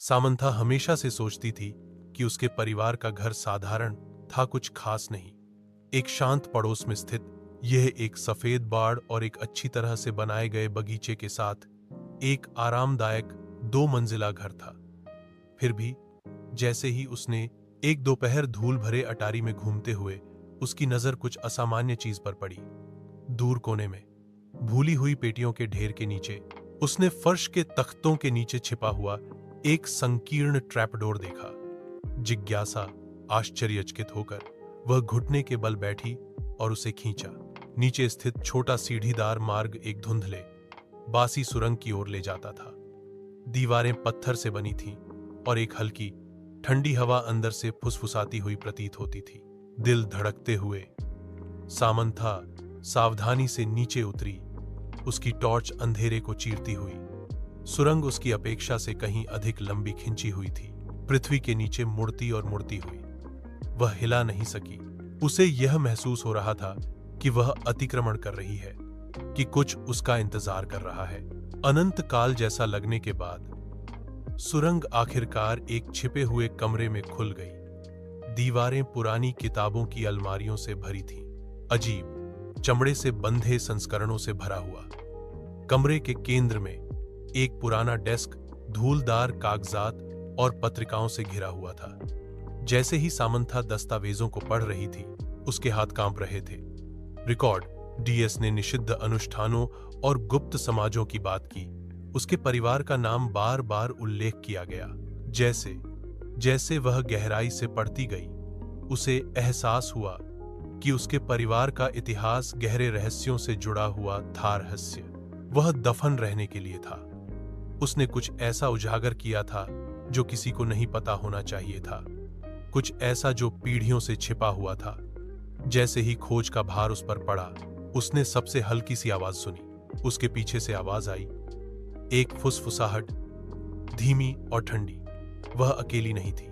Samantha हमेशा से सोचती थी कि उसके परिवार का घर साधारण था, कुछ खास नहीं। एक शांत पड़ोस में स्थित यह एक सफेद बाड़ और एक अच्छी तरह से बनाए गए बगीचे के साथ एक आरामदायक 2 मंजिला घर था। फिर भी जैसे ही उसने एक दोपहर धूल भरे अटारी में घूमते हुए उसकी नजर कुछ असामान्य चीज पर पड़ी। दूर कोने में भूली हुई पेटियों के ढेर के नीचे उसने फर्श के तख्तों के नीचे छिपा हुआ एक संकीर्ण ट्रैपडोर देखा। जिज्ञासा, आश्चर्यचकित होकर वह घुटने के बल बैठी और उसे खींचा। नीचे स्थित छोटा सीढ़ीदार मार्ग एक धुंधले बासी सुरंग की ओर ले जाता था। दीवारें पत्थर से बनी थीं और एक हल्की ठंडी हवा अंदर से फुसफुसाती हुई प्रतीत होती थी। दिल धड़कते हुए सामंथा सावधानी से नीचे उतरी। उसकी टॉर्च अंधेरे को चीरती हुई। सुरंग उसकी अपेक्षा से कहीं अधिक लंबी खिंची हुई थी, पृथ्वी के नीचे मुड़ती और मुड़ती हुई। वह हिला नहीं सकी। उसे यह महसूस हो रहा था कि वह अतिक्रमण कर रही है, कि कुछ उसका इंतजार कर रहा है। अनंत काल जैसा लगने के बाद सुरंग आखिरकार एक छिपे हुए कमरे में खुल गई। दीवारें पुरानी किताबों की अलमारियों से भरी थीं, अजीब चमड़े से बंधे संस्करणों से भरा हुआ। कमरे के केंद्र में एक पुराना डेस्क धूलदार कागजात और पत्रिकाओं से घिरा हुआ था। जैसे ही सामंथा दस्तावेजों को पढ़ रही थी, उसके हाथ कांप रहे थे। रिकॉर्ड डीएस ने निषिद्ध अनुष्ठानों और गुप्त समाजों की बात की। उसके परिवार का नाम बार बार उल्लेख किया गया। जैसे जैसे वह गहराई से पढ़ती गई, उसे एहसास हुआ कि उसके परिवार का इतिहास गहरे रहस्यों से जुड़ा हुआ था। रहस्य वह दफन रहने के लिए था। उसने कुछ ऐसा उजागर किया था जो किसी को नहीं पता होना चाहिए था, कुछ ऐसा जो पीढ़ियों से छिपा हुआ था। जैसे ही खोज का भार उस पर पड़ा, उसने सबसे हल्की सी आवाज सुनी। उसके पीछे से आवाज आई, एक फुसफुसाहट, धीमी और ठंडी। वह अकेली नहीं थी।